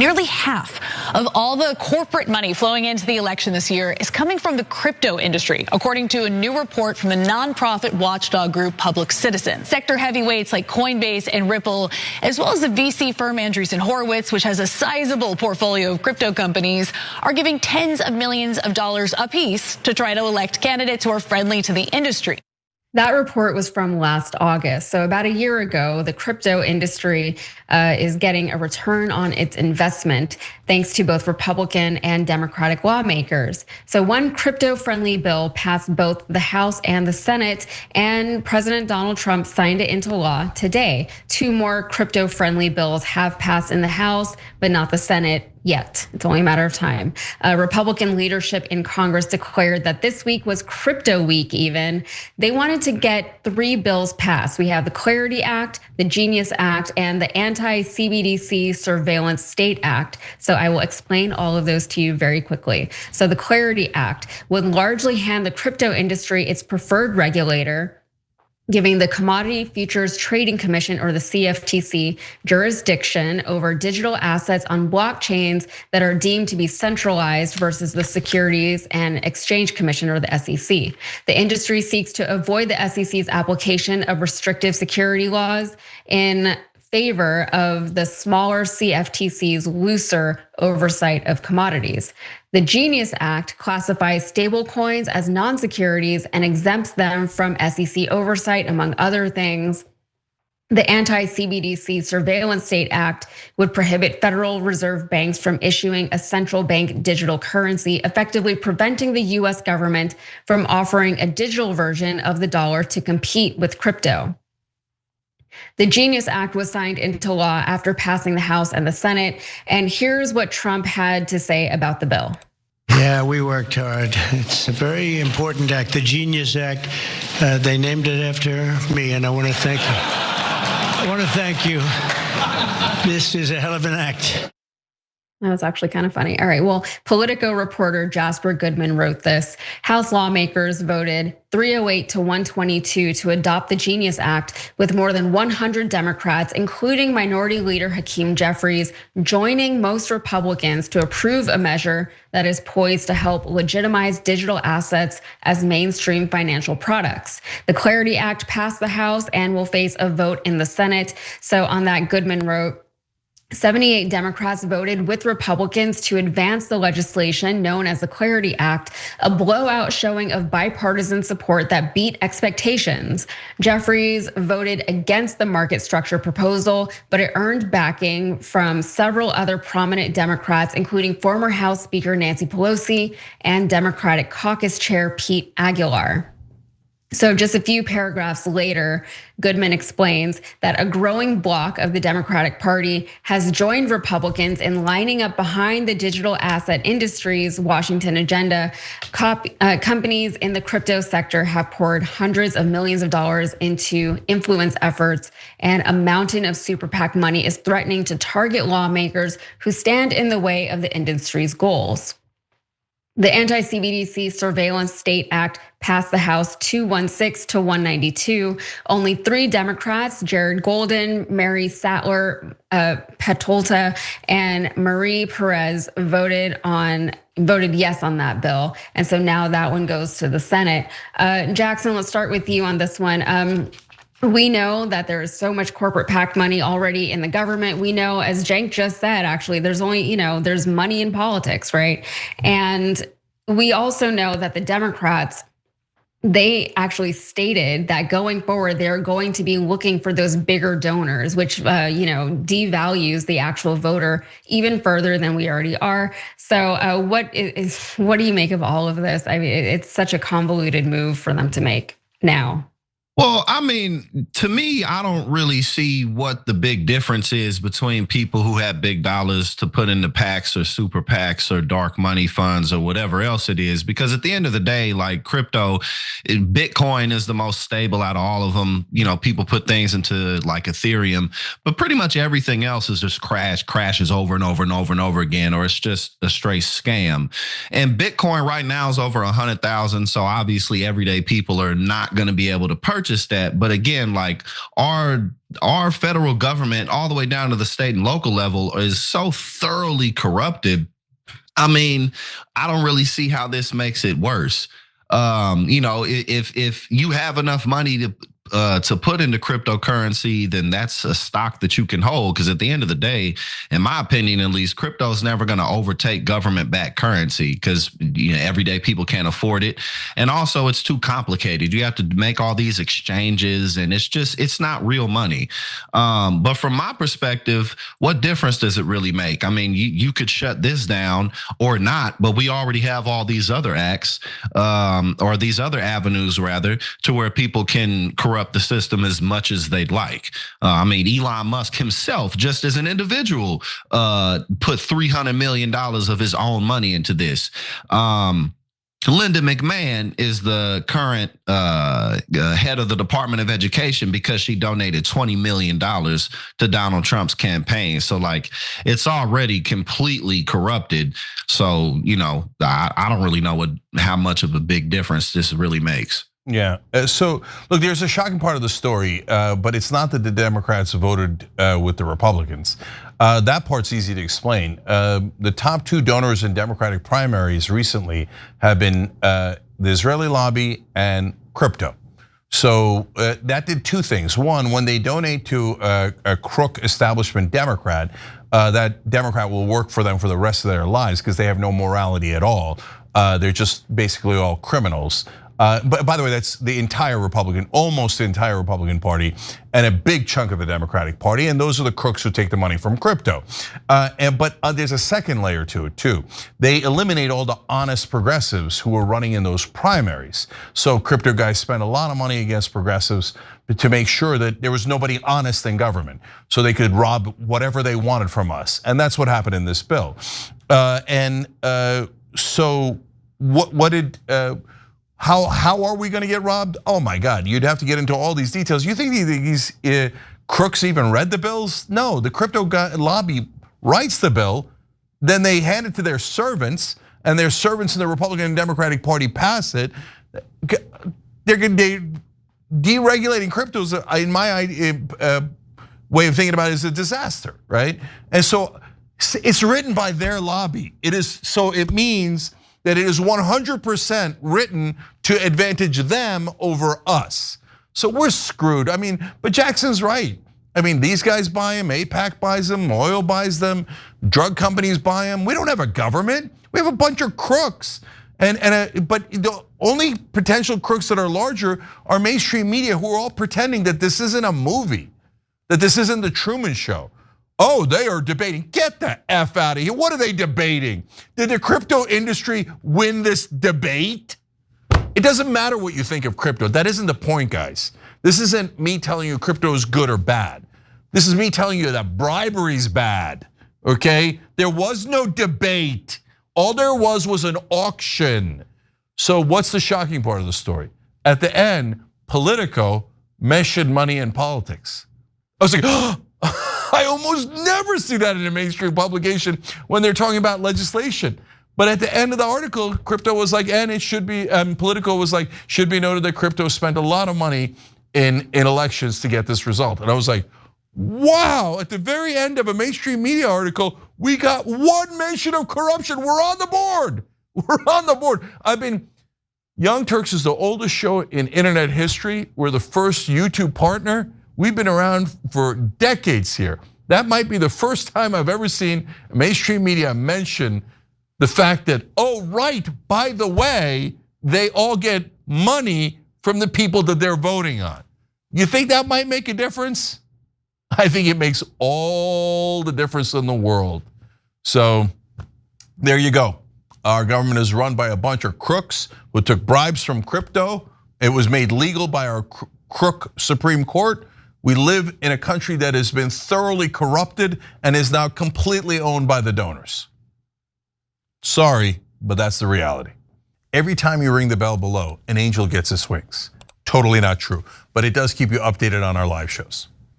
Nearly half of all the corporate money flowing into the election this year is coming from the crypto industry, according to a new report from the nonprofit watchdog group Public Citizen. Sector heavyweights like Coinbase and Ripple, as well as the VC firm Andreessen Horowitz, which has a sizable portfolio of crypto companies, are giving tens of millions of dollars apiece to try to elect candidates who are friendly to the industry. That report was from last August. So about a year ago, the crypto industry is getting a return on its investment thanks to both Republican and Democratic lawmakers. So one crypto-friendly bill passed both the House and the Senate, and President Donald Trump signed it into law today. Two more crypto-friendly bills have passed in the House, but not the Senate yet. It's only a matter of time. Republican leadership in Congress declared that this week was crypto week even. They wanted to get 3 bills passed. We have the Clarity Act, the Genius Act, and the Anti-CBDC Surveillance State Act. So I will explain all of those to you very quickly. So the Clarity Act would largely hand the crypto industry its preferred regulator, giving the Commodity Futures Trading Commission, or the CFTC, jurisdiction over digital assets on blockchains that are deemed to be centralized versus the Securities and Exchange Commission, or the SEC. The industry seeks to avoid the SEC's application of restrictive security laws in favor of the smaller CFTC's looser oversight of commodities. The Genius Act classifies stablecoins as non-securities and exempts them from SEC oversight, among other things. The Anti-CBDC Surveillance State Act would prohibit Federal Reserve banks from issuing a central bank digital currency, effectively preventing the US government from offering a digital version of the dollar to compete with crypto. The Genius Act was signed into law after passing the House and the Senate, and here's what Trump had to say about the bill. Yeah, we worked hard. It's a very important act, the Genius Act. They named it after me, and I want to thank you. I want to thank you. This is a hell of an act. That was actually kind of funny. All right, well, Politico reporter Jasper Goodman wrote this. House lawmakers voted 308 to 122 to adopt the Genius Act, with more than 100 Democrats, including Minority Leader Hakeem Jeffries, joining most Republicans to approve a measure that is poised to help legitimize digital assets as mainstream financial products. The Clarity Act passed the House and will face a vote in the Senate. So on that, Goodman wrote, 78 Democrats voted with Republicans to advance the legislation known as the Clarity Act, a blowout showing of bipartisan support that beat expectations. Jeffries voted against the market structure proposal, but it earned backing from several other prominent Democrats, including former House Speaker Nancy Pelosi and Democratic Caucus Chair Pete Aguilar. So just a few paragraphs later, Goodman explains that a growing bloc of the Democratic Party has joined Republicans in lining up behind the digital asset industry's Washington agenda. Companies in the crypto sector have poured hundreds of millions of dollars into influence efforts, and a mountain of super PAC money is threatening to target lawmakers who stand in the way of the industry's goals. The Anti-CBDC Surveillance State Act passed the House 216 to 192. Only 3 Democrats, Jared Golden, Mary Sattler Petolta, and Marie Perez voted yes on that bill. And so now that one goes to the Senate. Jackson, let's start with you on this one. We know that there is so much corporate PAC money already in the government. We know, as Cenk just said, actually, there's only, there's money in politics, right? And we also know that the Democrats, they actually stated that going forward, they're going to be looking for those bigger donors, which devalues the actual voter even further than we already are. So what do you make of all of this? I mean, it's such a convoluted move for them to make now. Well, I mean, to me, I don't really see what the big difference is between people who have big dollars to put into PACs or super PACs or dark money funds or whatever else it is. Because at the end of the day, like crypto, Bitcoin is the most stable out of all of them. People put things into like Ethereum, but pretty much everything else is just crashes over and over and over and over again, or it's just a straight scam. And Bitcoin right now is over 100,000. So obviously everyday people are not going to be able to purchase purchase that. But again, like our federal government all the way down to the state and local level is so thoroughly corrupted. I mean, I don't really see how this makes it worse. If you have enough money to put into cryptocurrency, then that's a stock that you can hold. Because at the end of the day, in my opinion, at least, crypto is never going to overtake government-backed currency because everyday people can't afford it, and also it's too complicated. You have to make all these exchanges, and it's not real money. But from my perspective, what difference does it really make? I mean, you could shut this down or not, but we already have all these other acts or these other avenues rather to where people can corrupt the system as much as they'd like. I mean, Elon Musk himself, just as an individual, put $300 million of his own money into this. Linda McMahon is the current head of the Department of Education because she donated $20 million to Donald Trump's campaign. So like, it's already completely corrupted. So, I don't really know how much of a big difference this really makes. Yeah. So look, there's a shocking part of the story, but it's not that the Democrats voted with the Republicans. That part's easy to explain. The top two donors in Democratic primaries recently have been the Israeli lobby and crypto. So that did two things. One, when they donate to a crook establishment Democrat, that Democrat will work for them for the rest of their lives because they have no morality at all. They're just basically all criminals. But by the way, that's the entire Republican, almost the entire Republican Party, and a big chunk of the Democratic Party, and those are the crooks who take the money from crypto. But there's a second layer to it too. They eliminate all the honest progressives who were running in those primaries. So crypto guys spent a lot of money against progressives to make sure that there was nobody honest in government, so they could rob whatever they wanted from us, and that's what happened in this bill. So what did? How are we going to get robbed? Oh my God, you'd have to get into all these details. You think these crooks even read the bills? No, the crypto lobby writes the bill, then they hand it to their servants, and their servants in the Republican and Democratic Party pass it. They're deregulating cryptos, in my way of thinking about it, is a disaster, right? And so it's written by their lobby. It means that it is 100% written to advantage them over us. So we're screwed. I mean, but Jackson's right. I mean, these guys buy them, AIPAC buys them, oil buys them, drug companies buy them. We don't have a government. We have a bunch of crooks. But the only potential crooks that are larger are mainstream media who are all pretending that this isn't a movie, that this isn't the Truman Show. Oh, they are debating. Get the F out of here. What are they debating? Did the crypto industry win this debate? It doesn't matter what you think of crypto. That isn't the point, guys. This isn't me telling you crypto is good or bad. This is me telling you that bribery's bad, okay? There was no debate. All there was an auction. So what's the shocking part of the story? At the end, Politico mentioned money in politics. I was like, oh, I almost never see that in a mainstream publication when they're talking about legislation. But at the end of the article, crypto was like, and it should be, Politico was like, should be noted that crypto spent a lot of money in elections to get this result. And I was like, wow, at the very end of a mainstream media article, we got one mention of corruption. We're on the board. We're on the board. Young Turks is the oldest show in internet history. We're the first YouTube partner. We've been around for decades here. That might be the first time I've ever seen mainstream media mention the fact that, oh right, by the way, they all get money from the people that they're voting on. You think that might make a difference? I think it makes all the difference in the world. So there you go. Our government is run by a bunch of crooks who took bribes from crypto. It was made legal by our crook Supreme Court. We live in a country that has been thoroughly corrupted and is now completely owned by the donors. Sorry, but that's the reality. Every time you ring the bell below, an angel gets his wings. Totally not true, but it does keep you updated on our live shows.